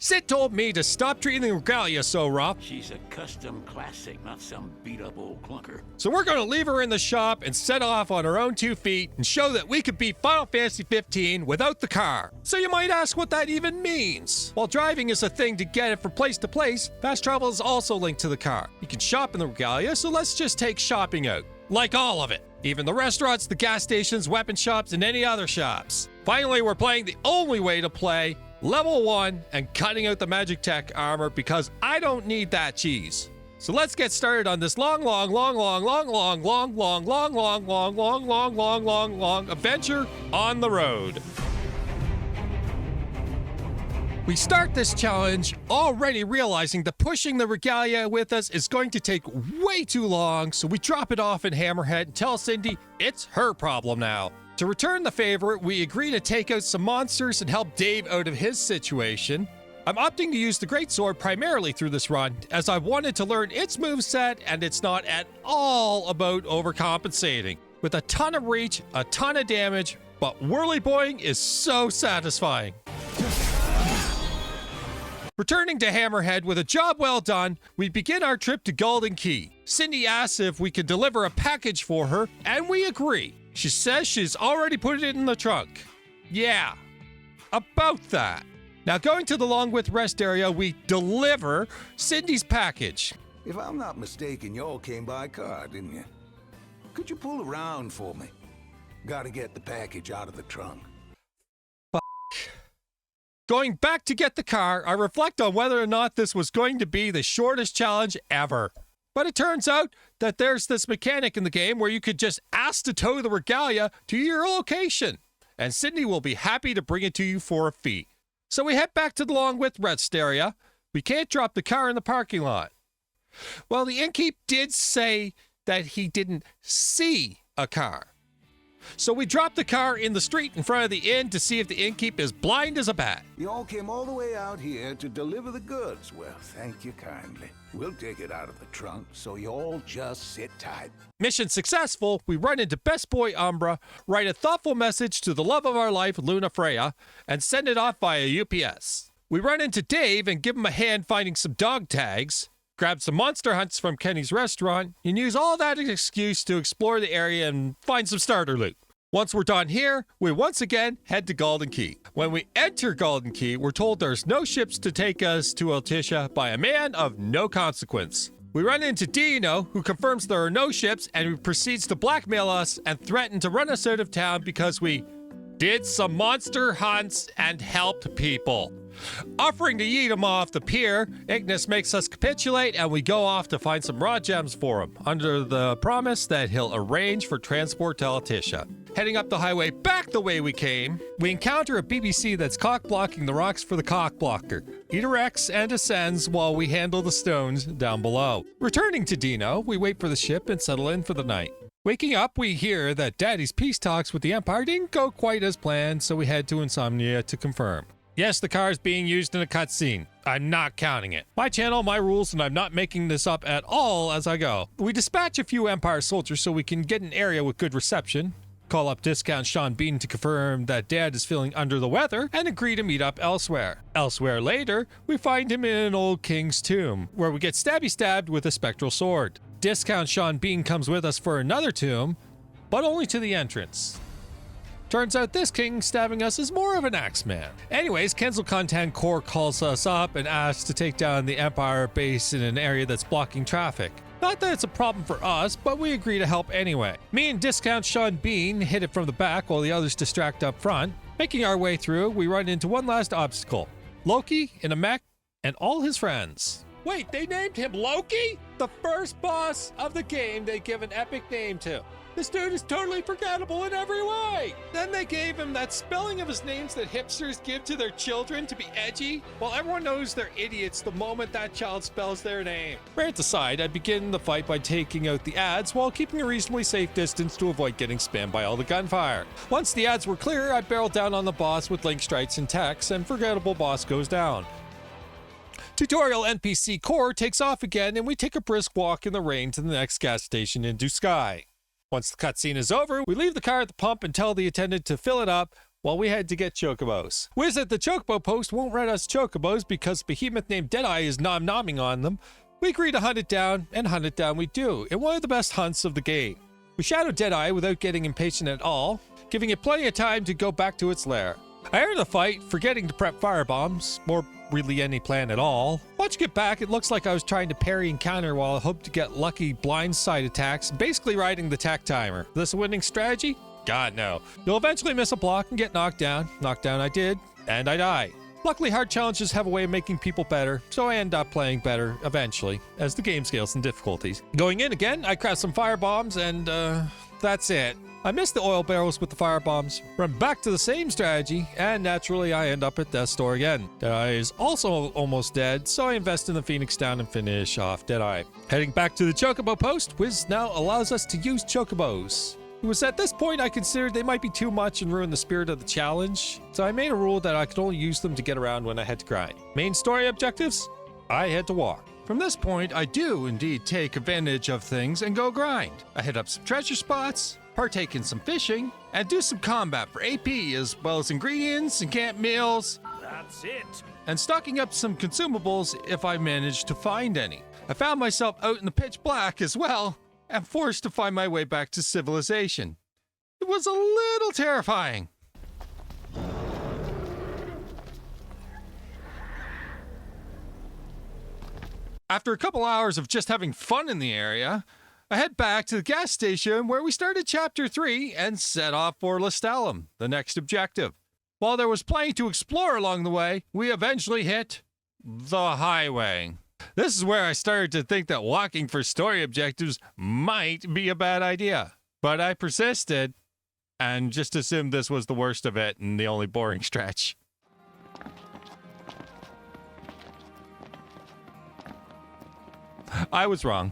Sid told me to stop treating the Regalia so rough, She's a custom classic, not some beat-up old clunker. so we're going to leave her in the shop and set off on our own 2 feet and show that we could beat Final Fantasy 15 without the car. So you might ask what that even means. While driving is a thing to get it from place to place, fast travel is also linked to the car. You can shop in the Regalia, so let's just take shopping out. Like all of it. Even the restaurants, the gas stations, weapon shops, and any other shops. Finally, we're playing the only way to play, level 1, and cutting out the magic tech armor because I don't need that cheese. So let's get started on this long adventure on the road. We start this challenge already realizing that pushing the Regalia with us is going to take way too long, so we drop it off in Hammerhead and tell Cindy it's her problem now. To return the favor, we agree to take out some monsters and help Dave out of his situation. I'm opting to use the Greatsword primarily through this run, as I wanted to learn its moveset, and it's not at all about overcompensating. With a ton of reach, a ton of damage, but whirly boing is so satisfying. Returning to Hammerhead with a job well done, we begin our trip to Golden Key. Cindy asks if we can deliver a package for her, and we agree. She says she's already put it in the trunk. Yeah, about that. Now going to the Long With Rest area, we deliver Cindy's package. If I'm not mistaken, you all came by car, didn't you? Could you pull around for me? Gotta get the package out of the trunk. Going back to get the car, I reflect on whether or not this was going to be the shortest challenge ever. But it turns out that there's this mechanic in the game where you could just ask to tow the Regalia to your location, and Cindy will be happy to bring it to you for a fee. So we head back to the Long With Rest area. We can't drop the car in the parking lot. Well, the innkeep did say that he didn't see a car. So we drop the car in the street in front of the inn to see if the innkeep is blind as a bat. You all came all the way out here to deliver the goods. Well, thank you kindly. We'll take it out of the trunk, so you all just sit tight. Mission successful, we run into Best Boy Umbra, write a thoughtful message to the love of our life, Luna Freya, and send it off via UPS. We run into Dave and give him a hand finding some dog tags, grab some monster hunts from Kenny's restaurant, and use all that as an excuse to explore the area and find some starter loot. Once we're done here, we once again head to Golden Key. When we enter Golden Key, we're told there's no ships to take us to Altissa by a man of no consequence. We run into Dino, who confirms there are no ships, and who proceeds to blackmail us and threaten to run us out of town because we did some monster hunts and helped people. Offering to yeet him off the pier, Ignis makes us capitulate and we go off to find some raw gems for him, under the promise that he'll arrange for transport to Altissa. Heading up the highway back the way we came, we encounter a BBC that's cock-blocking the rocks for the cock-blocker. He directs and ascends while we handle the stones down below. Returning to Dino, we wait for the ship and settle in for the night. Waking up, we hear that Daddy's peace talks with the Empire didn't go quite as planned, so we head to Insomnia to confirm. Yes, the car is being used in a cutscene. I'm not counting it. My channel, my rules, and I'm not making this up at all as I go. We dispatch a few Empire soldiers so we can get an area with good reception, call up Discount Sean Bean to confirm that Dad is feeling under the weather, and agree to meet up elsewhere. Elsewhere later, we find him in an old king's tomb, where we get stabbed with a spectral sword. Discount Sean Bean comes with us for another tomb, but only to the entrance. Turns out this king stabbing us is more of an axeman. Anyways, Kenzel Contan Corps calls us up and asks to take down the Empire base in an area that's blocking traffic. Not that it's a problem for us, but we agree to help anyway. Me and Discount Sean Bean hit it from the back while the others distract up front. Making our way through, we run into one last obstacle. Loki in a mech and all his friends. Wait, they named him Loki? The first boss of the game they give an epic name to. This dude is totally forgettable in every way. Then they gave him that spelling of his names that hipsters give to their children to be edgy, while everyone knows they're idiots the moment that child spells their name. Rant aside, I begin the fight by taking out the ads while keeping a reasonably safe distance to avoid getting spammed by all the gunfire. Once the ads were clear, I barreled down on the boss with link strikes and techs, and forgettable boss goes down. Tutorial NPC Core takes off again, and we take a brisk walk in the rain to the next gas station in Duscae. Once the cutscene is over, we leave the car at the pump and tell the attendant to fill it up while we head to get Chocobos. Wiz at the Chocobo post won't rent us Chocobos because a behemoth named Deadeye is nom-nomming on them. We agree to hunt it down, and hunt it down we do, in one of the best hunts of the game. We shadow Deadeye without getting impatient at all, giving it plenty of time to go back to its lair. I enter the fight, forgetting to prep firebombs, or really any plan at all. Once you get back, it looks like I was trying to parry and counter while I hoped to get lucky blindside attacks, basically riding the tack timer. This a winning strategy? God, no. You'll eventually miss a block and get knocked down. Knocked down I did, and I die. Luckily, hard challenges have a way of making people better, so I end up playing better eventually, as the game scales in difficulties. Going in again, I craft some firebombs, and that's it. I missed the oil barrels with the firebombs, run back to the same strategy, and naturally I end up at Death's Door again. Deadeye is also almost dead, so I invest in the Phoenix Down and finish off Deadeye. Heading back to the Chocobo post, Wiz now allows us to use Chocobos. It was at this point I considered they might be too much and ruin the spirit of the challenge, so I made a rule that I could only use them to get around when I had to grind. Main story objectives? I had to walk. From this point, I do indeed take advantage of things and go grind. I hit up some treasure spots, partake in some fishing, and do some combat for AP as well as ingredients and camp meals. That's it. And stocking up some consumables if I manage to find any. I found myself out in the pitch black as well, and forced to find my way back to civilization. It was a little terrifying. After a couple hours of just having fun in the area, I head back to the gas station where we started Chapter 3 and set off for Lestallum, the next objective. While there was plenty to explore along the way, we eventually hit the highway. This is where I started to think that walking for story objectives might be a bad idea. But I persisted and just assumed this was the worst of it and the only boring stretch. I was wrong.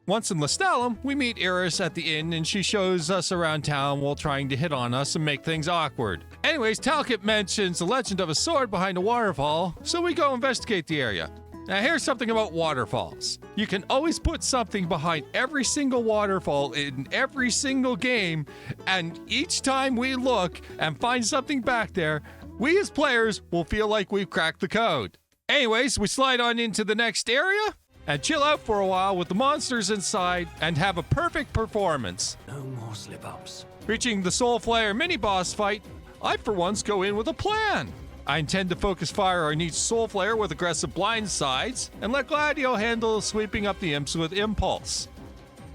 Once in Lestallum, we meet Iris at the inn and she shows us around town while trying to hit on us and make things awkward. Anyways, Talcott mentions the legend of a sword behind a waterfall, so we go investigate the area. Now here's something about waterfalls. You can always put something behind every single waterfall in every single game, and each time we look and find something back there, we as players will feel like we've cracked the code. Anyways, we slide on into the next area and chill out for a while with the monsters inside and have a perfect performance. No more slip-ups. Reaching the Soul Flare mini-boss fight, I for once go in with a plan. I intend to focus fire on each Soul Flare with aggressive blind sides, and let Gladio handle sweeping up the imps with impulse.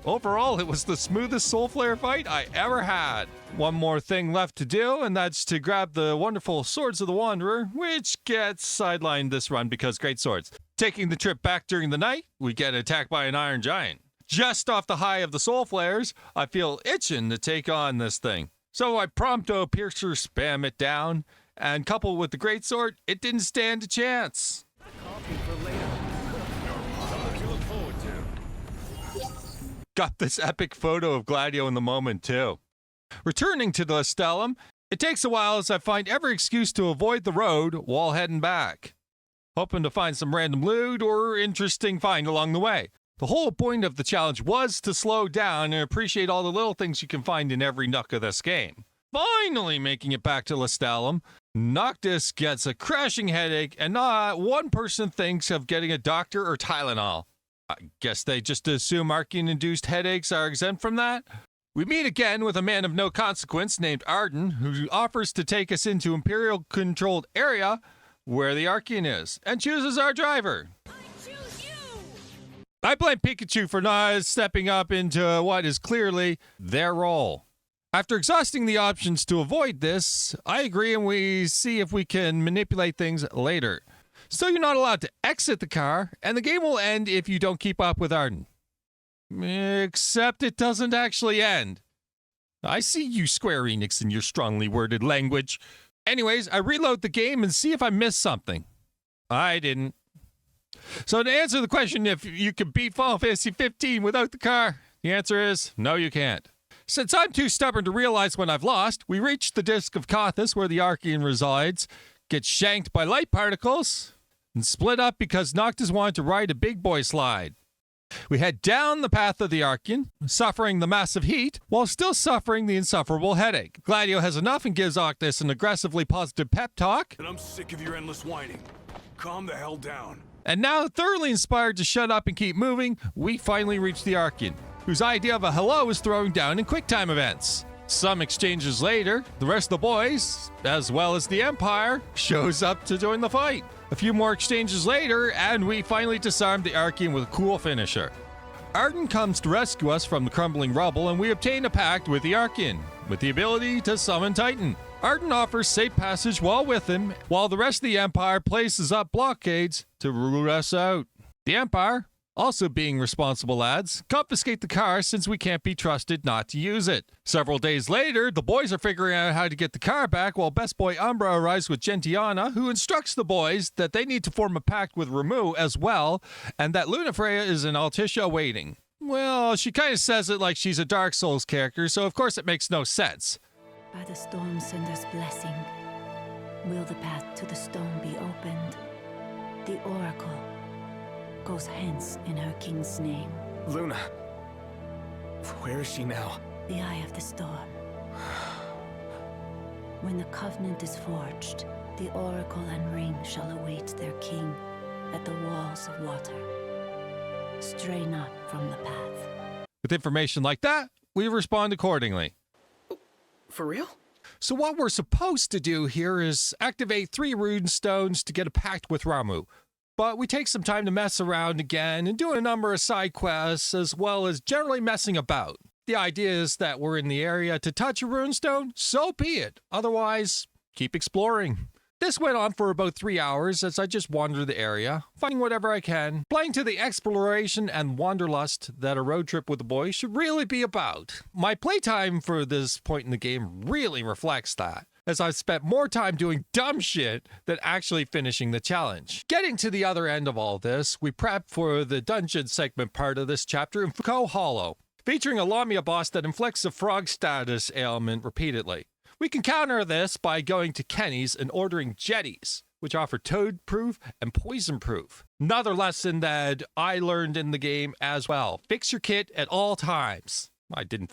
Overall, it was the smoothest Soul Flare fight I ever had. One more thing left to do, and that's to grab the wonderful Swords of the Wanderer, which gets sidelined this run because great swords. Taking the trip back during the night, we get attacked by an Iron Giant. Just off the high of the Soul Flares, I feel itching to take on this thing. So I prompto Piercer spam it down, and coupled with the greatsword, it didn't stand a chance. Got this epic photo of Gladio in the moment, too. Returning to the Lestallum, it takes a while as I find every excuse to avoid the road while heading back, hoping to find some random loot or interesting find along the way. The whole point of the challenge was to slow down and appreciate all the little things you can find in every nook of this game. Finally making it back to Lestallum, Noctis gets a crashing headache, and not one person thinks of getting a doctor or Tylenol. I guess they just assume Archean-induced headaches are exempt from that? We meet again with a man of no consequence named Arden, who offers to take us into Imperial-controlled area where the Archean is, and chooses our driver. I choose you! I blame Pikachu for not stepping up into what is clearly their role. After exhausting the options to avoid this, I agree and we see if we can manipulate things later. So you're not allowed to exit the car, and the game will end if you don't keep up with Arden. Except it doesn't actually end. I see you, Square Enix, in your strongly worded language. Anyways, I reload the game and see if I missed something. I didn't. So to answer the question if you can beat Final Fantasy 15 without the car, the answer is no, you can't. Since I'm too stubborn to realize when I've lost, we reach the Disc of Cauthess where the Archean resides, get shanked by light particles, and split up because Noctis wanted to ride a big boy slide. We head down the path of the Archean, suffering the massive heat, while still suffering the insufferable headache. Gladio has enough and gives Cauthess an aggressively positive pep talk. And I'm sick of your endless whining. Calm the hell down. And now, thoroughly inspired to shut up and keep moving, we finally reach the Archean, whose idea of a hello is throwing down in QuickTime events. Some exchanges later, the rest of the boys, as well as the Empire, shows up to join the fight. A few more exchanges later, and we finally disarm the Archean with a cool finisher. Arden comes to rescue us from the crumbling rubble, and we obtain a pact with the Archean, with the ability to summon Titan. Arden offers safe passage while with him, while the rest of the Empire places up blockades to root us out. The Empire, also being responsible lads, confiscate the car since we can't be trusted not to use it. Several days later, the boys are figuring out how to get the car back while best boy Umbra arrives with Gentiana, who instructs the boys that they need to form a pact with Ramuh as well, and that Lunafreya is in Altissa waiting. Well, she kind of says it like she's a Dark Souls character, so of course it makes no sense. By the Stormsender's blessing, will the path to the stone be opened? The Oracle goes hence in her king's name. Luna. Where is she now? The eye of the storm. When the covenant is forged, the Oracle and ring shall await their king at the walls of water. Stray not from the path. With information like that, we respond accordingly. For real? So what we're supposed to do here is activate 3 rune stones to get a pact with Ramuh. But we take some time to mess around again and do a number of side quests, as well as generally messing about. The idea is that we're in the area to touch a runestone, so be it. Otherwise, keep exploring. This went on for about 3 hours as I just wandered the area, finding whatever I can, playing to the exploration and wanderlust that a road trip with the boys should really be about. My playtime for this point in the game really reflects that, as I've spent more time doing dumb shit than actually finishing the challenge. Getting to the other end of all this, we prep for the dungeon segment part of this chapter in Foucault Hollow, featuring a Lamia boss that inflicts a frog status ailment repeatedly. We can counter this by going to Kenny's and ordering jetties, which offer toad-proof and poison-proof. Another lesson that I learned in the game as well. Fix your kit at all times. I didn't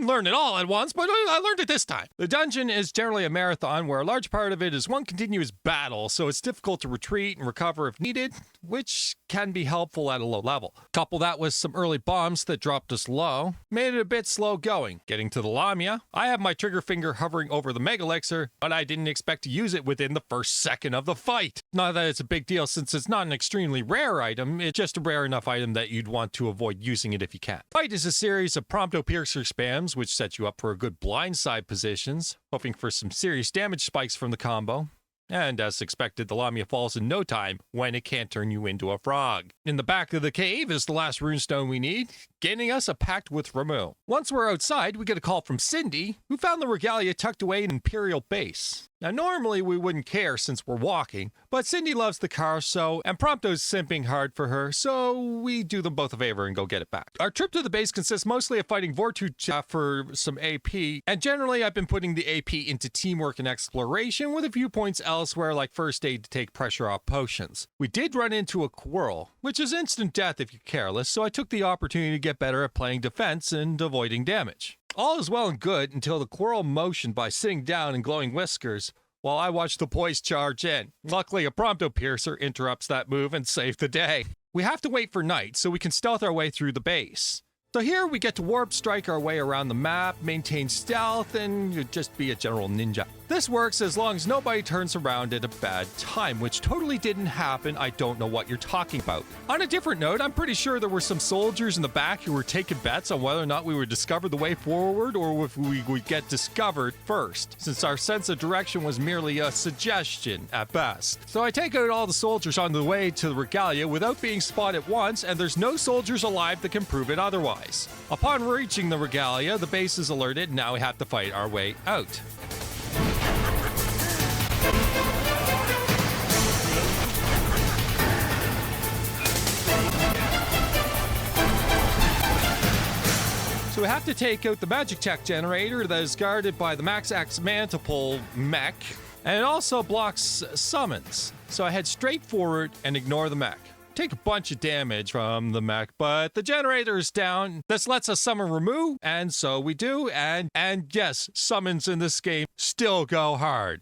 learn it all at once, but I learned it this time. The dungeon is generally a marathon where a large part of it is one continuous battle, so it's difficult to retreat and recover if needed, which can be helpful at a low level. Couple that with some early bombs that dropped us low, made it a bit slow going. Getting to the Lamia, I have my trigger finger hovering over the Mega Elixir, but I didn't expect to use it within the first second of the fight. Not that it's a big deal since it's not an extremely rare item, it's just a rare enough item that you'd want to avoid using it if you can. Fight is a series of Prompto Piercer spams, which set you up for a good blindside positions, hoping for some serious damage spikes from the combo. And as expected, the Lamia falls in no time when it can't turn you into a frog. In the back of the cave is the last runestone we need, gaining us a pact with Ramuh. Once we're outside, we get a call from Cindy, who found the Regalia tucked away in Imperial Base. Now, normally we wouldn't care since we're walking, but Cindy loves the car, and Prompto's simping hard for her, so we do them both a favor and go get it back. Our trip to the base consists mostly of fighting Vortuch for some AP, and generally I've been putting the AP into teamwork and exploration, with a few points elsewhere like first aid to take pressure off potions. We did run into a Quirrell, which is instant death if you're careless, so I took the opportunity to get better at playing defense and avoiding damage. All is well and good until the Quirrell motioned by sitting down and glowing whiskers while I watched the boys charge in. Luckily, a Prompto Piercer interrupts that move and saves the day. We have to wait for night so we can stealth our way through the base. So here we get to warp strike our way around the map, maintain stealth, and just be a general ninja. This works as long as nobody turns around at a bad time, which totally didn't happen. I don't know what you're talking about. On a different note, I'm pretty sure there were some soldiers in the back who were taking bets on whether or not we would discover the way forward or if we would get discovered first, since our sense of direction was merely a suggestion at best. So I take out all the soldiers on the way to the Regalia without being spotted once, and there's no soldiers alive that can prove it otherwise. Upon reaching the Regalia, the base is alerted, and now we have to fight our way out. So we have to take out the magic tech generator that is guarded by the Max Axe Mantipole mech, and it also blocks summons. So I head straight forward and ignore the mech. take a bunch of damage from the mech, but the generator is down. This lets us summon Ramuh, and so we do, and yes, summons in this game still go hard.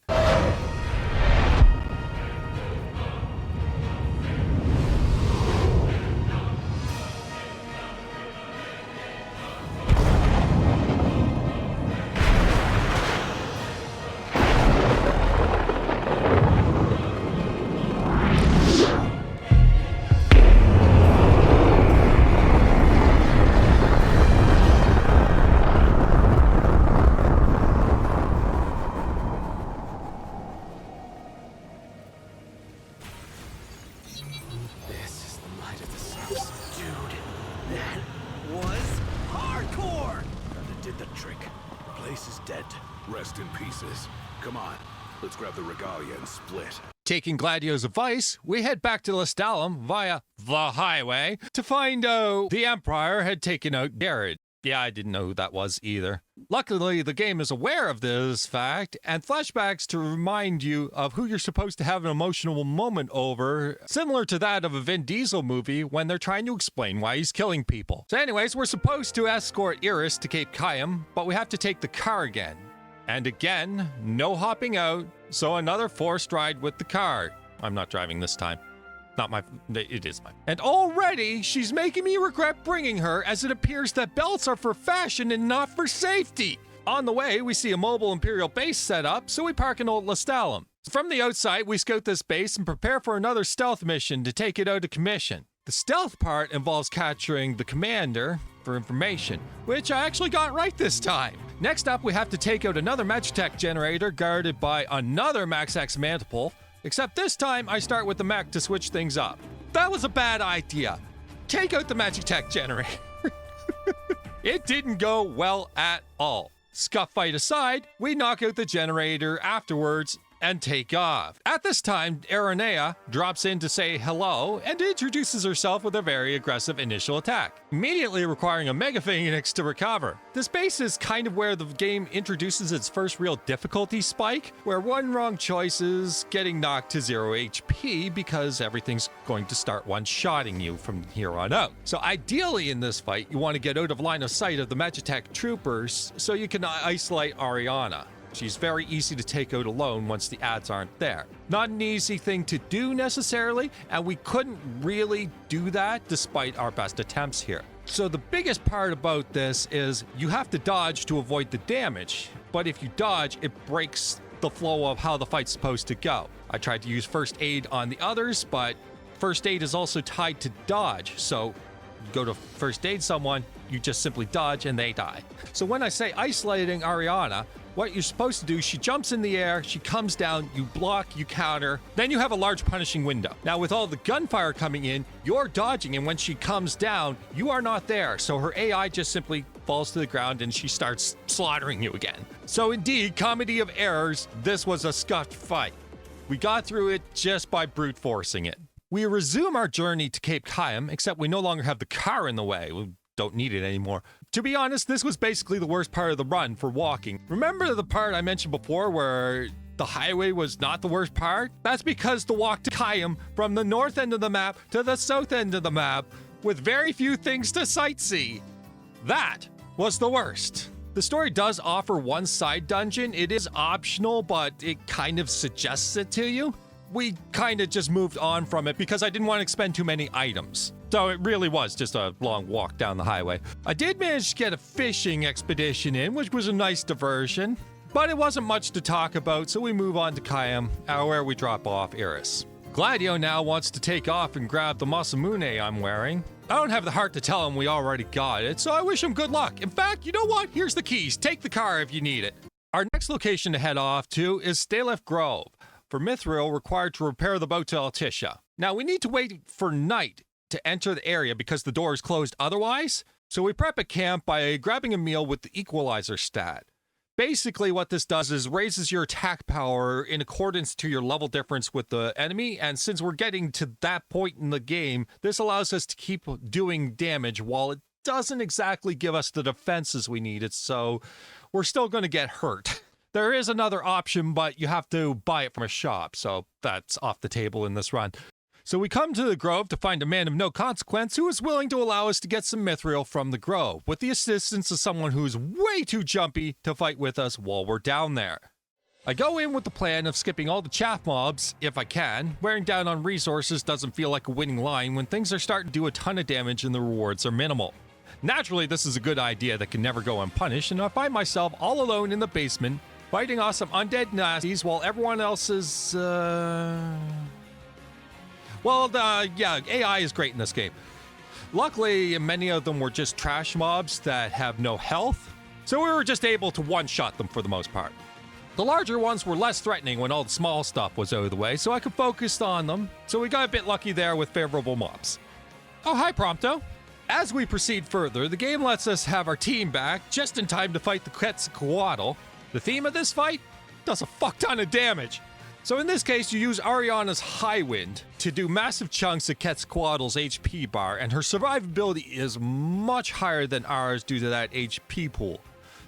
Rest in pieces. Come on, let's grab the Regalia and split. Taking Gladio's advice, we head back to Lestallum via the highway to find out the Empire had taken out Garrett. Yeah, I didn't know who that was either. Luckily, the game is aware of this fact, and flashbacks to remind you of who you're supposed to have an emotional moment over, similar to that of a Vin Diesel movie when they're trying to explain why he's killing people. So anyways, we're supposed to escort Iris to Cape Caem, but we have to take the car again. And again, no hopping out, so another forced ride with the car. I'm not driving this time. It is mine. And already, she's making me regret bringing her, as it appears that belts are for fashion and not for safety. On the way, we see a mobile Imperial base set up, so we park in old Lestallum. From the outside, we scout this base and prepare for another stealth mission to take it out of commission. The stealth part involves capturing the commander for information, which I actually got right this time. Next up, we have to take out another Magitech generator guarded by another Max X Mantiple, except this time I start with the mech to switch things up. That was a bad idea. Take out the Magitech generator. It didn't go well at all. Scuff fight aside, we knock out the generator afterwards and take off. At this time, Aranea drops in to say hello and introduces herself with a very aggressive initial attack, immediately requiring a Mega Phoenix to recover. This base is kind of where the game introduces its first real difficulty spike, where one wrong choice is getting knocked to 0 HP because everything's going to start one-shotting you from here on out. So ideally in this fight, you want to get out of line of sight of the Magitech troopers so you can isolate Ariana. She's very easy to take out alone once the ads aren't there. Not an easy thing to do necessarily, and we couldn't really do that despite our best attempts here. So the biggest part about this is you have to dodge to avoid the damage, but if you dodge, it breaks the flow of how the fight's supposed to go. I tried to use first aid on the others, but first aid is also tied to dodge, so you go to first aid someone, you just simply dodge and they die. So when I say isolating Ariana, what you're supposed to do, she jumps in the air, she comes down, you block, you counter, then you have a large punishing window. Now with all the gunfire coming in, you're dodging, and when she comes down, you are not there. So her AI just simply falls to the ground and she starts slaughtering you again. So indeed, comedy of errors, this was a scuffed fight. We got through it just by brute forcing it. We resume our journey to Cape Caem, except we no longer have the car in the way. We don't need it anymore. To be honest, this was basically the worst part of the run for walking. Remember the part I mentioned before where the highway was not the worst part? That's because the walk to Caem from the north end of the map to the south end of the map with very few things to sightsee. That was the worst. The story does offer one side dungeon. It is optional, but it kind of suggests it to you. We kind of just moved on from it because I didn't want to expend too many items. So it really was just a long walk down the highway. I did manage to get a fishing expedition in, which was a nice diversion, but it wasn't much to talk about, so we move on to Caem, where we drop off Iris. Gladio now wants to take off and grab the Masamune I'm wearing. I don't have the heart to tell him we already got it, so I wish him good luck. In fact, you know what? Here's the keys. Take the car if you need it. Our next location to head off to is Staelef Grove, for Mythril required to repair the boat to Altissa. Now, we need to wait for night to enter the area because the door is closed otherwise, so we prep a camp by grabbing a meal with the equalizer stat. Basically, what this does is raises your attack power in accordance to your level difference with the enemy, and since we're getting to that point in the game, this allows us to keep doing damage while it doesn't exactly give us the defenses we needed, so we're still going to get hurt. There is another option, but you have to buy it from a shop, so that's off the table in this run. So we come to the grove to find a man of no consequence who is willing to allow us to get some Mythril from the grove, with the assistance of someone who is way too jumpy to fight with us while we're down there. I go in with the plan of skipping all the chaff mobs if I can. Wearing down on resources doesn't feel like a winning line when things are starting to do a ton of damage and the rewards are minimal. Naturally, this is a good idea that can never go unpunished, and I find myself all alone in the basement, fighting off some undead nasties while everyone else is, AI is great in this game. Luckily, many of them were just trash mobs that have no health, so we were just able to one-shot them for the most part. The larger ones were less threatening when all the small stuff was out of the way, so I could focus on them, so we got a bit lucky there with favorable mobs. Oh, hi, Prompto. As we proceed further, the game lets us have our team back just in time to fight the Quetzalcoatl. The theme of this fight does a fuck ton of damage. So in this case, you use Ariana's High Wind to do massive chunks of Quetzalcoatl's HP bar, and her survivability is much higher than ours due to that HP pool.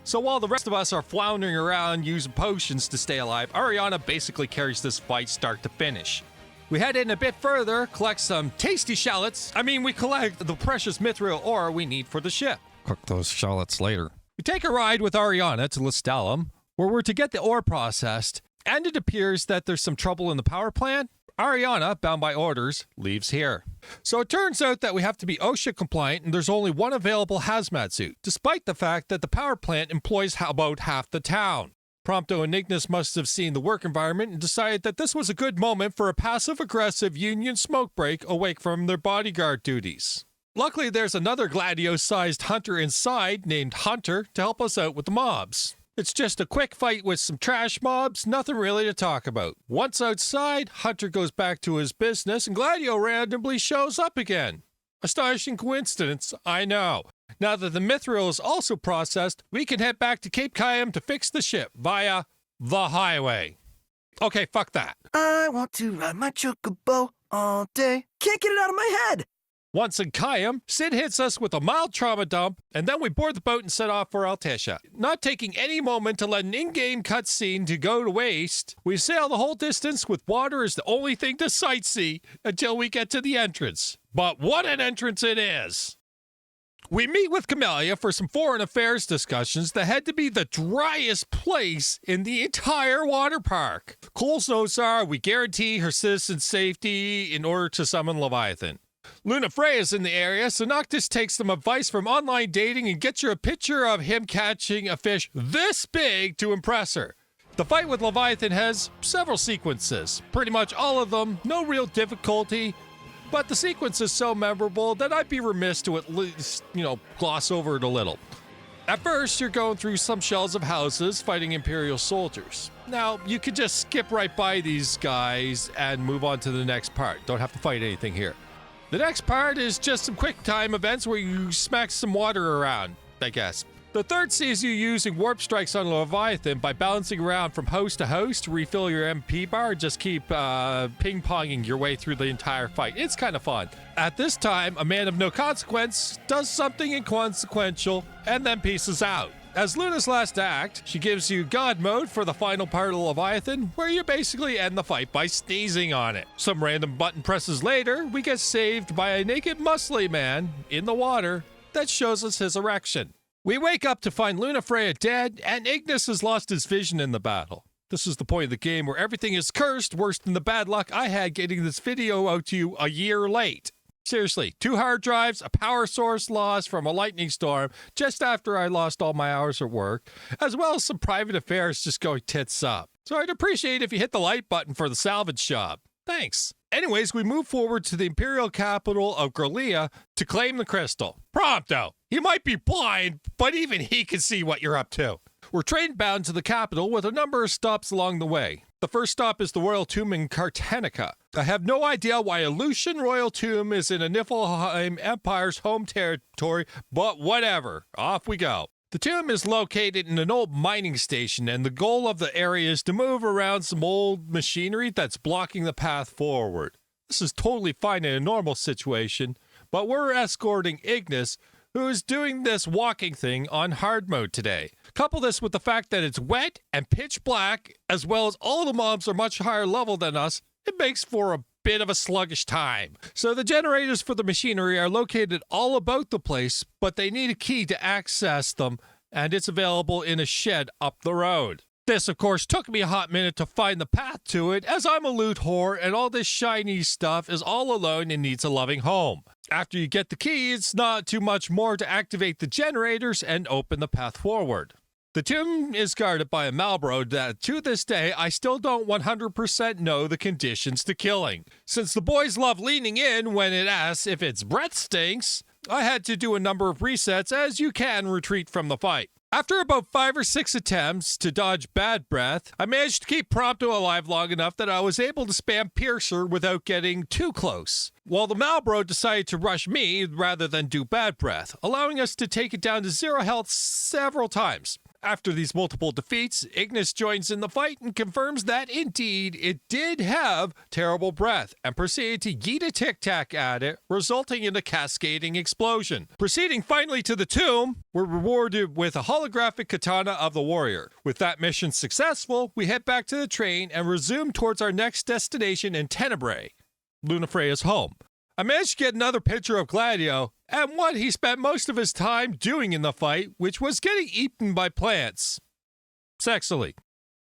So while the rest of us are floundering around using potions to stay alive, Ariana basically carries this fight start to finish. We head in a bit further, collect some tasty shallots. We collect the precious Mythril ore we need for the ship. Cook those shallots later. We take a ride with Ariana to Lestallum, where we're to get the ore processed, and it appears that there's some trouble in the power plant. Ariana, bound by orders, leaves here. So it turns out that we have to be OSHA compliant and there's only one available hazmat suit, despite the fact that the power plant employs about half the town. Prompto and Ignis must have seen the work environment and decided that this was a good moment for a passive-aggressive Union smoke break awake from their bodyguard duties. Luckily, there's another Gladio-sized hunter inside named Hunter to help us out with the mobs. It's just a quick fight with some trash mobs, nothing really to talk about. Once outside, Hunter goes back to his business and Gladio randomly shows up again. Astonishing coincidence, I know. Now that the Mythril is also processed, we can head back to Cape Caem to fix the ship via the highway. Okay, fuck that. I want to ride my Chocobo all day. Can't get it out of my head. Once in Caem, Sid hits us with a mild trauma dump, and then we board the boat and set off for Altissa. Not taking any moment to let an in-game cutscene to go to waste, we sail the whole distance with water as the only thing to sightsee until we get to the entrance. But what an entrance it is! We meet with Camellia for some foreign affairs discussions that had to be the driest place in the entire water park. Cole's notes are, we guarantee her citizens' safety in order to summon Leviathan. Luna Freya's in the area, so Noctis takes some advice from online dating and gets her a picture of him catching a fish this big to impress her. The fight with Leviathan has several sequences, pretty much all of them, no real difficulty, but the sequence is so memorable that I'd be remiss to at least, gloss over it a little. At first, you're going through some shells of houses fighting Imperial soldiers. Now, you could just skip right by these guys and move on to the next part. Don't have to fight anything here. The next part is just some quick time events where you smack some water around, I guess. The third sees you using warp strikes on Leviathan by bouncing around from host to host to refill your MP bar. Just keep ping-ponging your way through the entire fight. It's kind of fun. At this time, a man of no consequence does something inconsequential and then pieces out. As Luna's last act, she gives you God mode for the final part of Leviathan, where you basically end the fight by sneezing on it. Some random button presses later, we get saved by a naked muscly man in the water that shows us his erection. We wake up to find Luna Freya dead, and Ignis has lost his vision in the battle. This is the point of the game where everything is cursed, worse than the bad luck I had getting this video out to you a year late. Seriously, 2 hard drives, a power source lost from a lightning storm just after I lost all my hours of work, as well as some private affairs just going tits up. So I'd appreciate if you hit the like button for the salvage shop. Thanks. Anyways, we move forward to the imperial capital of Gralea to claim the crystal. Prompto! He might be blind, but even he can see what you're up to. We're train bound to the capital with a number of stops along the way. The first stop is the royal tomb in Cartanica. I have no idea why a Lucian royal tomb is in a Niflheim Empire's home territory, but whatever. Off we go. The tomb is located in an old mining station, and the goal of the area is to move around some old machinery that's blocking the path forward. This is totally fine in a normal situation, but we're escorting Ignis, who is doing this walking thing on hard mode today. Couple this with the fact that it's wet and pitch black, as well as all the mobs are much higher level than us, it makes for a bit of a sluggish time. So the generators for the machinery are located all about the place, but they need a key to access them, and it's available in a shed up the road. This, of course, took me a hot minute to find the path to it, as I'm a loot whore and all this shiny stuff is all alone and needs a loving home. After you get the key, it's not too much more to activate the generators and open the path forward. The tomb is guarded by a Malbro that, to this day, I still don't 100% know the conditions to killing. Since the boys love leaning in when it asks if its breath stinks, I had to do a number of resets as you can retreat from the fight. After about 5 or 6 attempts to dodge bad breath, I managed to keep Prompto alive long enough that I was able to spam Piercer without getting too close, while the Malbro decided to rush me rather than do bad breath, allowing us to take it down to 0 health several times. After these multiple defeats, Ignis joins in the fight and confirms that indeed it did have terrible breath and proceeded to yeet a tic-tac at it, resulting in a cascading explosion. Proceeding finally to the tomb, we're rewarded with a holographic katana of the warrior. With that mission successful, we head back to the train and resume towards our next destination in Tenebrae, Lunafreya's home. I managed to get another picture of Gladio and what he spent most of his time doing in the fight, which was getting eaten by plants. Sexily.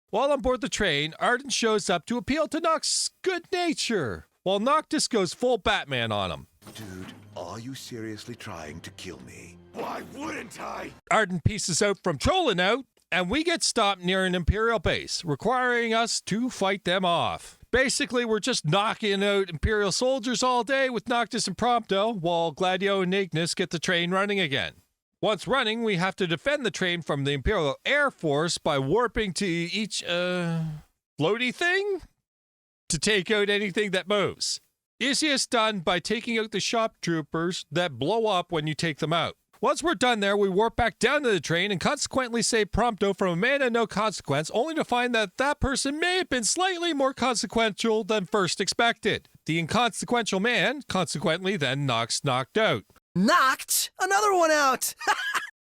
While on board the train, Arden shows up to appeal to Noct's good nature, while Noctis goes full Batman on him. Dude, are you seriously trying to kill me? Why wouldn't I? Arden pieces out from trolling out, and we get stopped near an Imperial base, requiring us to fight them off. Basically, we're just knocking out Imperial soldiers all day with Noctis and Prompto, while Gladio and Ignis get the train running again. Once running, we have to defend the train from the Imperial Air Force by warping to each, floaty thing? To take out anything that moves. Easiest done by taking out the shop troopers that blow up when you take them out. Once we're done there, we warp back down to the train and consequently save Prompto from a man of no consequence, only to find that that person may have been slightly more consequential than first expected. The inconsequential man, consequently, then knocks knocked out. Knocked another one out!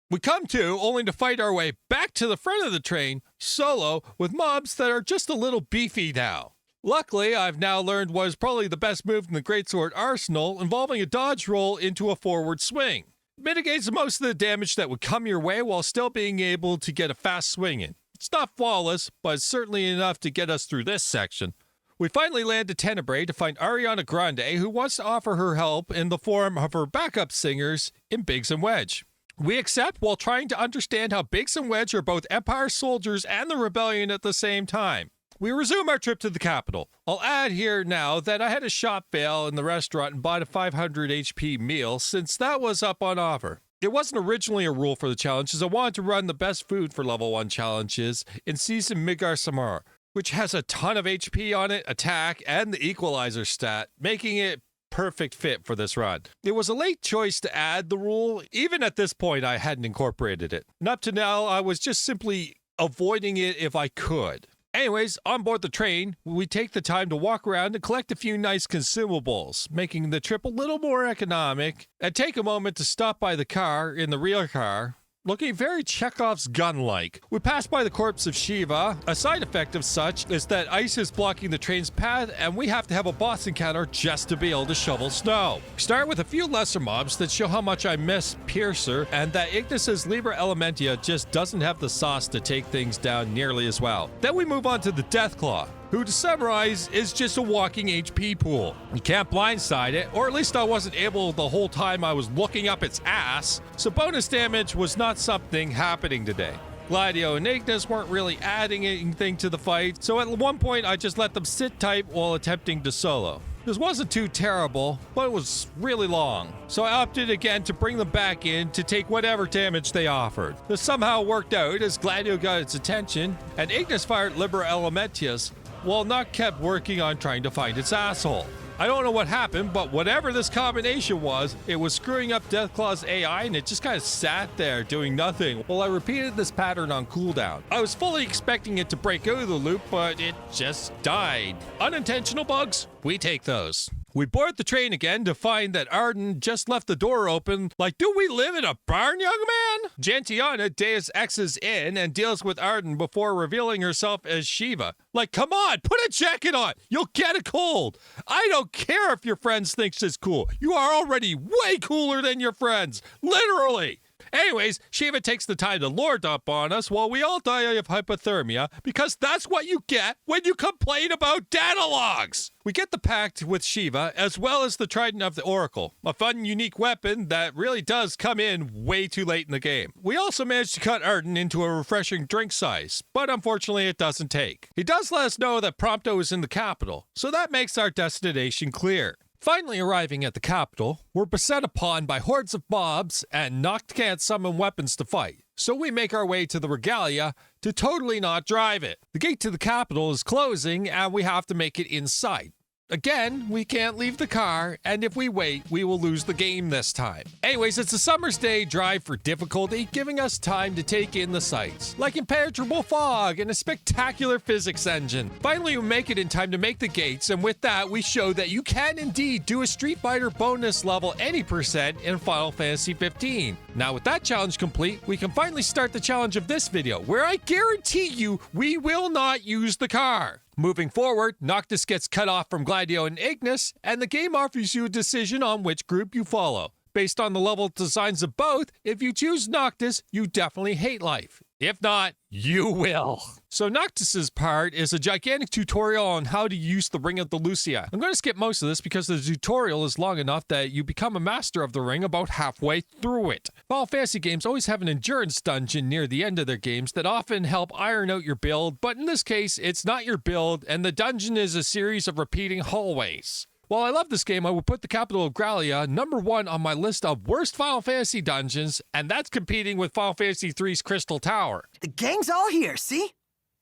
We come to, only to fight our way back to the front of the train, solo, with mobs that are just a little beefy now. Luckily, I've now learned what is probably the best move in the Greatsword arsenal, involving a dodge roll into a forward swing. Mitigates most of the damage that would come your way while still being able to get a fast swing in. It's not flawless, but it's certainly enough to get us through this section. We finally land at Tenebrae to find Ariana Grande, who wants to offer her help in the form of her backup singers in Biggs and Wedge. We accept while trying to understand how Biggs and Wedge are both Empire soldiers and the Rebellion at the same time. We resume our trip to the capital. I'll add here now that I had a shop fail in the restaurant and bought a 500 HP meal since that was up on offer. It wasn't originally a rule for the challenge, as I wanted to run the best food for level 1 challenges in Season Midgar Samar, which has a ton of HP on it, attack, and the equalizer stat, making it perfect fit for this run. It was a late choice to add the rule. Even at this point, I hadn't incorporated it. And up to now, I was just simply avoiding it if I could. Anyways, on board the train, we take the time to walk around and collect a few nice consumables, making the trip a little more economic, and take a moment to stop by the car in the rear car, looking very Chekhov's gun-like. We pass by the corpse of Shiva. A side effect of such is that ice is blocking the train's path, and we have to have a boss encounter just to be able to shovel snow. We start with a few lesser mobs that show how much I miss Piercer, and that Ignis's Libra Elementia just doesn't have the sauce to take things down nearly as well. Then we move on to the Deathclaw, who, to summarize, is just a walking HP pool. You can't blindside it, or at least I wasn't able the whole time I was looking up its ass, so bonus damage was not something happening today. Gladio and Ignis weren't really adding anything to the fight, so at one point I just let them sit tight while attempting to solo. This wasn't too terrible, but it was really long, so I opted again to bring them back in to take whatever damage they offered. This somehow worked out as Gladio got its attention, and Ignis fired Libra Elementius, while Noct kept working on trying to find its asshole. I don't know what happened, but whatever this combination was, it was screwing up Deathclaw's AI, and it just kind of sat there doing nothing while I repeated this pattern on cooldown. I was fully expecting it to break out of the loop, but it just died. Unintentional bugs? We take those. We board the train again to find that Arden just left the door open. Like, do we live in a barn, young man? Gentiana, Deus Ex's in and deals with Arden before revealing herself as Shiva. Like, come on, put a jacket on. You'll get a cold. I don't care if your friends thinks it's cool. You are already way cooler than your friends. Literally. Anyways, Shiva takes the time to lord up on us while we all die of hypothermia, because that's what you get when you complain about data logs. We get the pact with Shiva, as well as the Trident of the Oracle, a fun, unique weapon that really does come in way too late in the game. We also managed to cut Arden into a refreshing drink size, but unfortunately it doesn't take. He does let us know that Prompto is in the capital, so that makes our destination clear. Finally arriving at the capital, we're beset upon by hordes of mobs and Noct can't summon weapons to fight. So we make our way to the Regalia to totally not drive it. The gate to the capital is closing and we have to make it inside. Again, we can't leave the car, and if we wait, we will lose the game this time. Anyways, it's a summer's day drive for difficulty, giving us time to take in the sights, like impenetrable fog and a spectacular physics engine. Finally, we make it in time to make the gates, and with that, we show that you can indeed do a Street Fighter bonus level any % in Final Fantasy 15. Now, with that challenge complete, we can finally start the challenge of this video, where I guarantee you we will not use the car. Moving forward, Noctis gets cut off from Gladio and Ignis, and the game offers you a decision on which group you follow. Based on the level designs of both, if you choose Noctis, you definitely hate life. If not, you will. So Noctis's part is a gigantic tutorial on how to use the Ring of the Lucia. I'm going to skip most of this because the tutorial is long enough that you become a master of the ring about halfway through it. Final Fantasy games always have an endurance dungeon near the end of their games that often help iron out your build, but in this case, it's not your build, and the dungeon is a series of repeating hallways. While I love this game, I would put the capital of Gralea #1 on my list of worst Final Fantasy dungeons, and that's competing with Final Fantasy III's Crystal Tower. The gang's all here, see?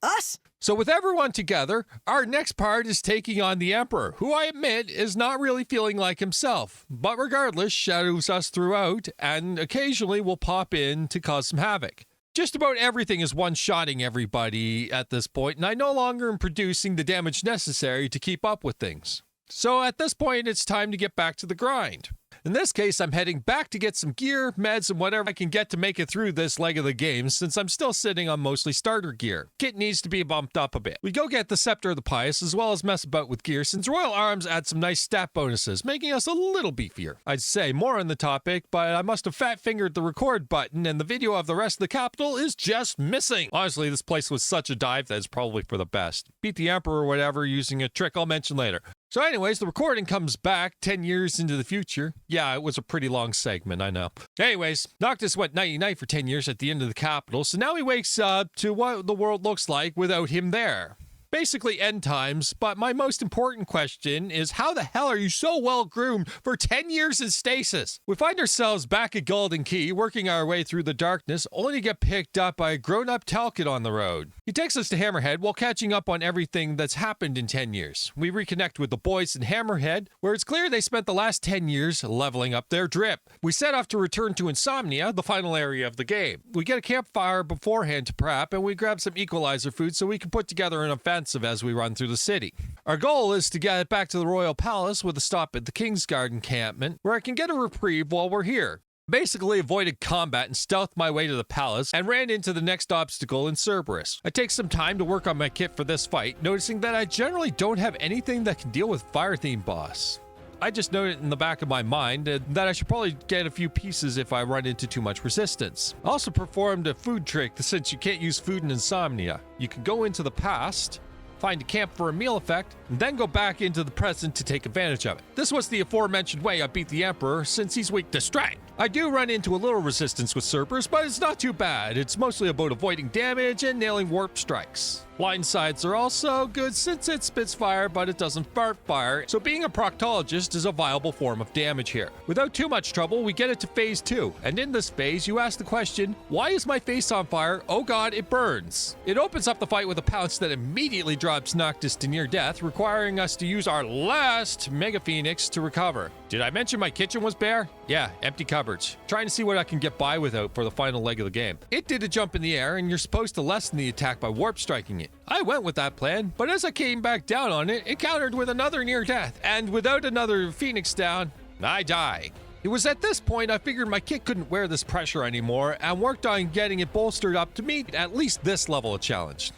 Us? So with everyone together, our next part is taking on the Emperor, who I admit is not really feeling like himself, but regardless, shadows us throughout, and occasionally will pop in to cause some havoc. Just about everything is one-shotting everybody at this point, and I no longer am producing the damage necessary to keep up with things. So at this point, it's time to get back to the grind. In this case, I'm heading back to get some gear, meds, and whatever I can get to make it through this leg of the game, since I'm still sitting on mostly starter gear. Kit needs to be bumped up a bit. We go get the Scepter of the Pious, as well as mess about with gear, since Royal Arms add some nice stat bonuses, making us a little beefier. I'd say more on the topic, but I must have fat-fingered the record button, and the video of the rest of the capital is just missing. Honestly, this place was such a dive that it's probably for the best. Beat the Emperor or whatever using a trick I'll mention later. So anyways, the recording comes back 10 years into the future. Yeah, it was a pretty long segment, I know. Anyways, Noctis went nighty-night for 10 years at the end of the capital, so now he wakes up to what the world looks like without him there. Basically end times, but my most important question is how the hell are you so well groomed for 10 years in stasis? We find ourselves back at Golden Key, working our way through the darkness, only to get picked up by a grown-up Talcott on the road. He takes us to Hammerhead while catching up on everything that's happened in 10 years. We reconnect with the boys in Hammerhead, where it's clear they spent the last 10 years leveling up their drip. We set off to return to Insomnia, the final area of the game. We get a campfire beforehand to prep, and we grab some equalizer food so we can put together an offensive as we run through the city. Our goal is to get back to the Royal Palace with a stop at the Kingsguard encampment, where I can get a reprieve while we're here. Basically avoided combat and stealthed my way to the palace and ran into the next obstacle in Cerberus. I take some time to work on my kit for this fight, noticing that I generally don't have anything that can deal with fire-themed boss. I just noted in the back of my mind that I should probably get a few pieces if I run into too much resistance. I also performed a food trick since you can't use food in Insomnia. You can go into the past, find a camp for a meal effect, and then go back into the present to take advantage of it. This was the aforementioned way I beat the Emperor, since he's weak to strength. I do run into a little resistance with Cerberus, but it's not too bad. It's mostly about avoiding damage and nailing warp strikes. Blind sides are also good since it spits fire, but it doesn't fart fire, so being a proctologist is a viable form of damage here. Without too much trouble, we get it to phase 2, and in this phase, you ask the question, why is my face on fire? Oh god, it burns. It opens up the fight with a pounce that immediately drops Noctis to near death, requiring us to use our last Mega Phoenix to recover. Did I mention my kitchen was bare? Yeah, empty cupboards. Trying to see what I can get by without for the final leg of the game. It did a jump in the air, and you're supposed to lessen the attack by warp striking it. it. I went with that plan, but as I came back down on it, encountered with another near death, and without another Phoenix down, I die. It was at this point I figured my kit couldn't wear this pressure anymore and worked on getting it bolstered up to meet at least this level of challenge.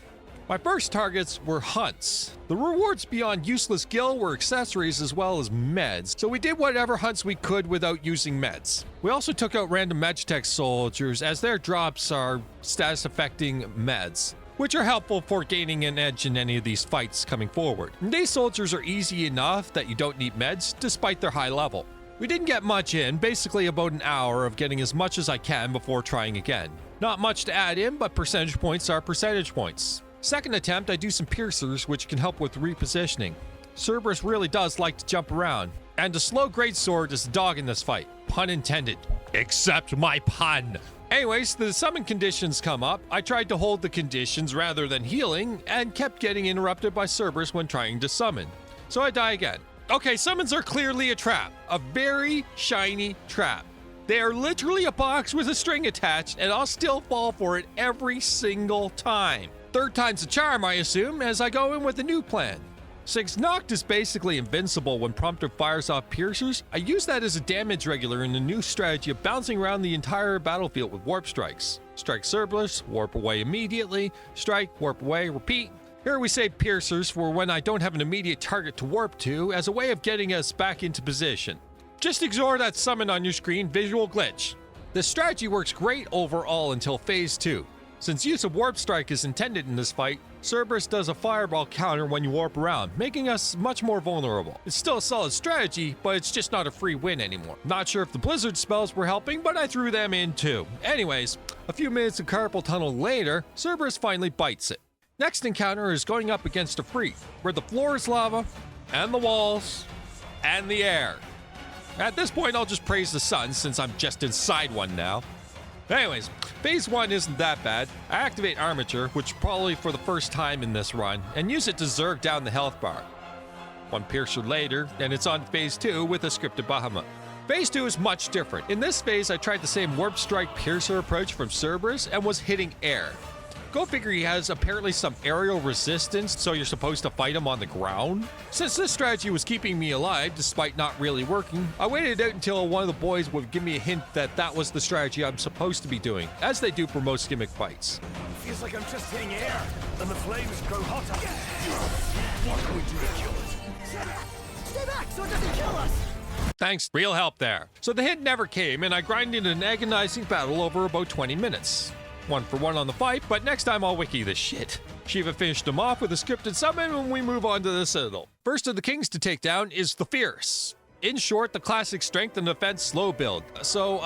My first targets were hunts. The rewards beyond useless gil were accessories as well as meds, so we did whatever hunts we could without using meds. We also took out random Magitech soldiers as their drops are status affecting meds, which are helpful for gaining an edge in any of these fights coming forward. And these soldiers are easy enough that you don't need meds despite their high level. We didn't get much in, basically about an hour of getting as much as I can before trying again. Not much to add in, but percentage points are percentage points. Second attempt, I do some piercers, which can help with repositioning. Cerberus really does like to jump around, and a slow greatsword is the dog in this fight. Pun intended. Accept my pun. Anyways, the summon conditions come up. I tried to hold the conditions rather than healing, and kept getting interrupted by Cerberus when trying to summon. So I die again. Okay, summons are clearly a trap. A very shiny trap. They are literally a box with a string attached, and I'll still fall for it every single time. Third time's a charm, I assume, as I go in with a new plan. Since Noct is basically invincible when Prompter fires off piercers, I use that as a damage regular in the new strategy of bouncing around the entire battlefield with warp strikes. Strike Cerberus, warp away immediately, strike, warp away, repeat. Here we save piercers for when I don't have an immediate target to warp to as a way of getting us back into position. Just ignore that summon on your screen visual glitch. This strategy works great overall until phase 2. Since use of warp strike is intended in this fight, Cerberus does a fireball counter when you warp around, making us much more vulnerable. It's still a solid strategy, but it's just not a free win anymore. Not sure if the blizzard spells were helping, but I threw them in too. Anyways, a few minutes of carpal tunnel later, Cerberus finally bites it. Next encounter is going up against Ifrit, where the floor is lava, and the walls, and the air. At this point, I'll just praise the sun since I'm just inside one now. Anyways, phase 1 isn't that bad. I activate Armature, which probably for the first time in this run, and use it to zerg down the health bar. One piercer later, and it's on phase 2 with a scripted Bahamut. Phase 2 is much different. In this phase, I tried the same warp strike piercer approach from Cerberus and was hitting air. Go figure, he has apparently some aerial resistance, so you're supposed to fight him on the ground. Since this strategy was keeping me alive despite not really working, I waited out until one of the boys would give me a hint that that was the strategy I'm supposed to be doing, as they do for most gimmick fights. Feels like I'm just hitting air, and the flames grow hotter. What can we do to kill it? Stay back so it doesn't kill us! Thanks, real help there. So the hint never came, and I grinded an agonizing battle over about 20 minutes. 1 for 1 on the fight, but next time I'll wiki this shit. Shiva finished him off with a scripted summon when we move on to the Citadel. First of the kings to take down is the Fierce. In short, the classic strength and defense slow build. So,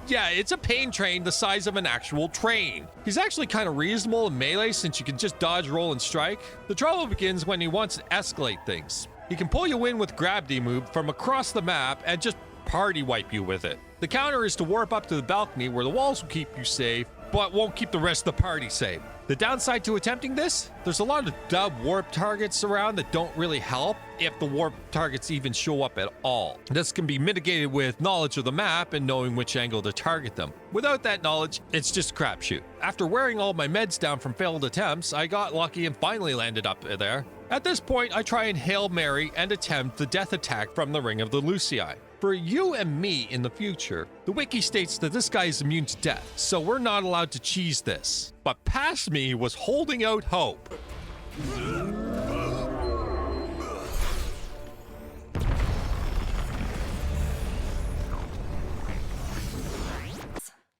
yeah, it's a pain train the size of an actual train. He's actually kind of reasonable in melee since you can just dodge, roll, and strike. The trouble begins when he wants to escalate things. He can pull you in with gravity move from across the map and just party wipe you with it. The counter is to warp up to the balcony where the walls will keep you safe, but won't keep the rest of the party safe. The downside to attempting this, there's a lot of dub warp targets around that don't really help if the warp targets even show up at all. This can be mitigated with knowledge of the map and knowing which angle to target them. Without that knowledge, it's just a crapshoot. After wearing all my meds down from failed attempts, I got lucky and finally landed up there. At this point, I try and Hail Mary and attempt the death attack from the Ring of the Lucii. For you and me in the future, the wiki states that this guy is immune to death, so we're not allowed to cheese this. But past me was holding out hope.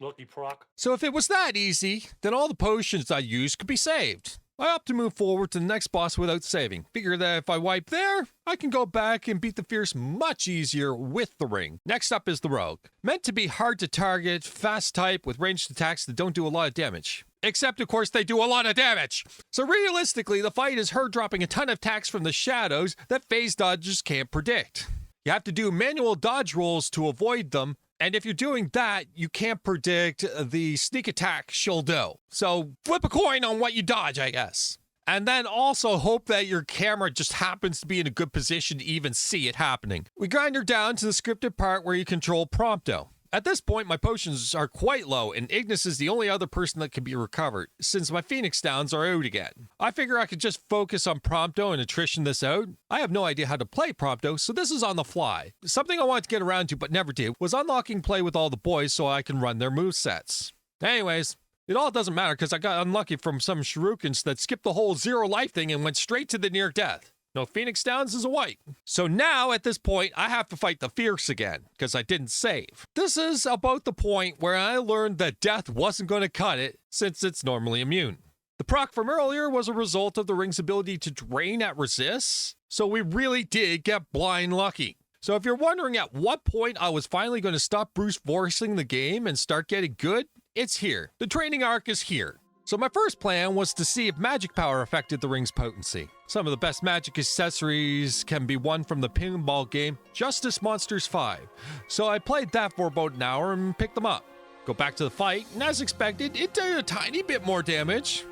Lucky proc. So if it was that easy, then all the potions I used could be saved. I opt to move forward to the next boss without saving. Figure that if I wipe there, I can go back and beat the Fierce much easier with the ring. Next up is the Rogue. Meant to be hard to target, fast type with ranged attacks that don't do a lot of damage. Except, of course, they do a lot of damage. So realistically, the fight is her dropping a ton of attacks from the shadows that phase dodgers can't predict. You have to do manual dodge rolls to avoid them, and if you're doing that, you can't predict the sneak attack she'll do. So flip a coin on what you dodge, I guess. And then also hope that your camera just happens to be in a good position to even see it happening. We grind her down to the scripted part where you control Prompto. At this point, my potions are quite low, and Ignis is the only other person that can be recovered, since my Phoenix Downs are out again. I figure I could just focus on Prompto and attrition this out. I have no idea how to play Prompto, so this is on the fly. Something I wanted to get around to but never did was unlocking play with all the boys so I can run their movesets. Anyways, it all doesn't matter because I got unlucky from some Shurikens that skipped the whole 0 life thing and went straight to the near death. No Phoenix Downs is a white. So now, at this point, I have to fight the Fierce again, because I didn't save. This is about the point where I learned that death wasn't going to cut it, since it's normally immune. The proc from earlier was a result of the ring's ability to drain at resists, so we really did get blind lucky. So if you're wondering at what point I was finally going to stop brute forcing the game and start getting good, it's here. The training arc is here. So my first plan was to see if magic power affected the ring's potency. Some of the best magic accessories can be won from the pinball game Justice Monsters 5. So I played that for about an hour and picked them up. Go back to the fight, and as expected, it did a tiny bit more damage.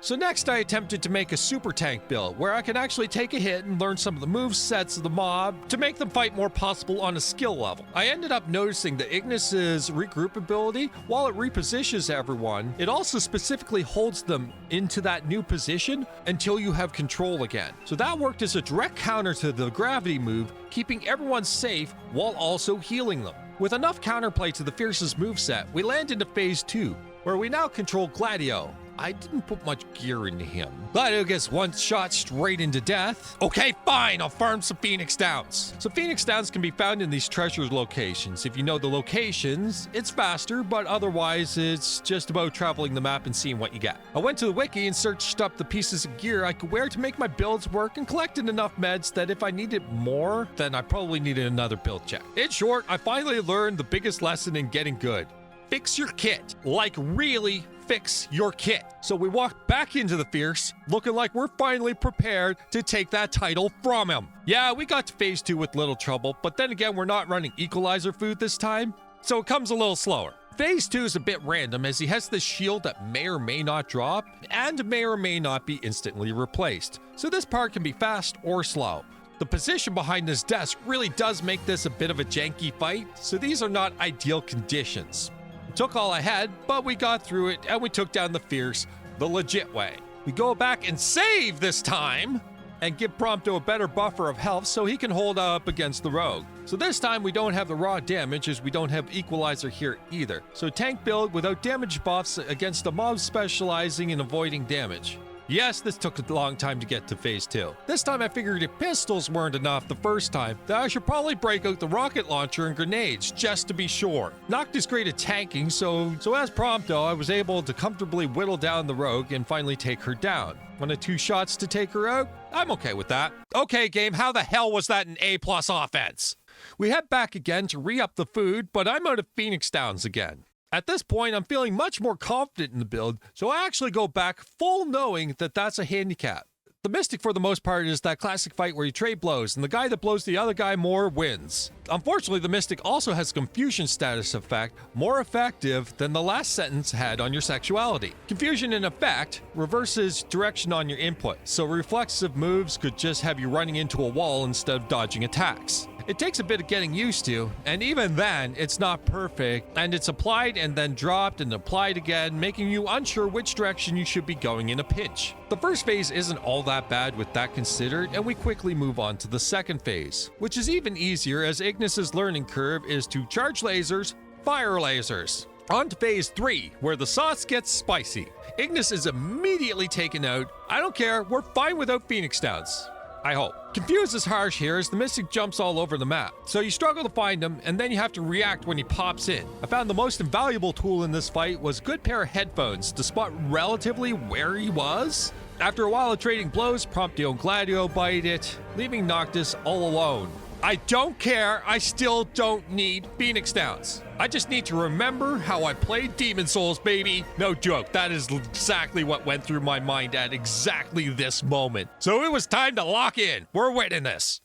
So next I attempted to make a super tank build, where I can actually take a hit and learn some of the move sets of the mob to make them fight more possible on a skill level. I ended up noticing that Ignis's regroup ability, while it repositions everyone, it also specifically holds them into that new position until you have control again. So that worked as a direct counter to the gravity move, keeping everyone safe while also healing them. With enough counterplay to the Fierce's moveset, we land into Phase 2, where we now control Gladio. I didn't put much gear into him. Gladio gets one shot straight into death. Okay, fine, I'll farm some Phoenix Downs. So Phoenix Downs can be found in these treasure locations. If you know the locations, it's faster, but otherwise it's just about traveling the map and seeing what you get. I went to the wiki and searched up the pieces of gear I could wear to make my builds work and collected enough meds that if I needed more, then I probably needed another build check. In short, I finally learned the biggest lesson in getting good. Fix your kit. Like really fix your kit. So we walked back into the Fierce, looking like we're finally prepared to take that title from him. Yeah, we got to Phase 2 with little trouble, but then again, we're not running Equalizer food this time, so it comes a little slower. Phase 2 is a bit random as he has this shield that may or may not drop, and may or may not be instantly replaced. So this part can be fast or slow. The position behind this desk really does make this a bit of a janky fight, so these are not ideal conditions. Took all I had, but we got through it and we took down the Fierce the legit way. We go back and save this time and give Prompto a better buffer of health so he can hold up against the rogue. So this time we don't have the raw damage as we don't have Equalizer here either. So tank build without damage buffs against a mob specializing in avoiding damage. Yes, this took a long time to get to Phase 2. This time I figured if pistols weren't enough the first time, that I should probably break out the rocket launcher and grenades, just to be sure. Noct is great at tanking, so as Prompto, I was able to comfortably whittle down the rogue and finally take her down. 1 or 2 shots to take her out? I'm okay with that. Okay, game, how the hell was that an A+ offense? We head back again to re-up the food, but I'm out of Phoenix Downs again. At this point, I'm feeling much more confident in the build, so I actually go back full knowing that that's a handicap. The Mystic, for the most part, is that classic fight where you trade blows, and the guy that blows the other guy more wins. Unfortunately, the Mystic also has a confusion status effect, more effective than the last sentence had on your sexuality. Confusion, in effect, reverses direction on your input, so reflexive moves could just have you running into a wall instead of dodging attacks. It takes a bit of getting used to, and even then, it's not perfect, and it's applied and then dropped and applied again, making you unsure which direction you should be going in a pinch. The first phase isn't all that bad with that considered, and we quickly move on to the second phase, which is even easier as Ignis's learning curve is to charge lasers, fire lasers. On to Phase 3, where the sauce gets spicy. Ignis is immediately taken out. I don't care, we're fine without Phoenix Downs. I hope. Confused is harsh here as the Mystic jumps all over the map. So you struggle to find him and then you have to react when he pops in. I found the most invaluable tool in this fight was a good pair of headphones to spot relatively where he was. After a while of trading blows, Prompto and Gladio bite it, leaving Noctis all alone. I don't care, I still don't need Phoenix Downs. I just need to remember how I played Demon Souls, baby. No joke, that is exactly what went through my mind at exactly this moment. So it was time to lock in. We're winning this.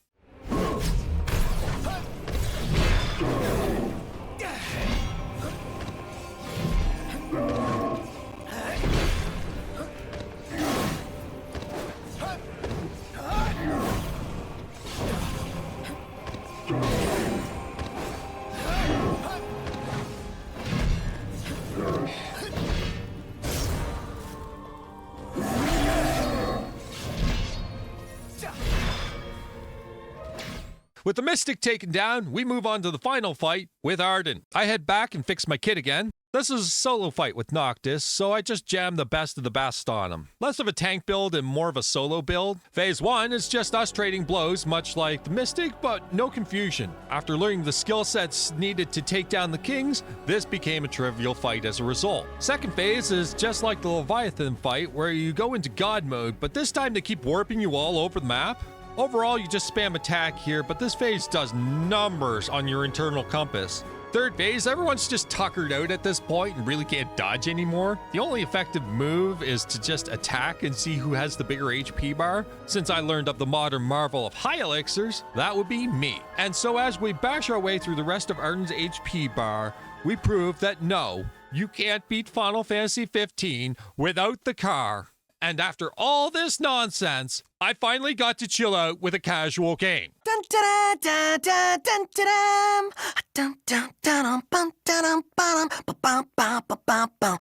With the Mystic taken down, we move on to the final fight with Arden. I head back and fix my kit again. This is a solo fight with Noctis, so I just jam the best of the best on him. Less of a tank build and more of a solo build. Phase 1 is just us trading blows, much like the Mystic, but no confusion. After learning the skill sets needed to take down the kings, this became a trivial fight as a result. Second phase is just like the Leviathan fight, where you go into God mode, but this time they keep warping you all over the map. Overall, you just spam attack here, but this phase does numbers on your internal compass. Third phase, everyone's just tuckered out at this point and really can't dodge anymore. The only effective move is to just attack and see who has the bigger HP bar. Since I learned of the modern marvel of high elixirs, that would be me. And so as we bash our way through the rest of Arden's HP bar, we prove that no, you can't beat Final Fantasy 15 without the car. And after all this nonsense, I finally got to chill out with a casual game. Dun da da da dun da dum. Dun dun dun bum dun bum ba bum ba bum.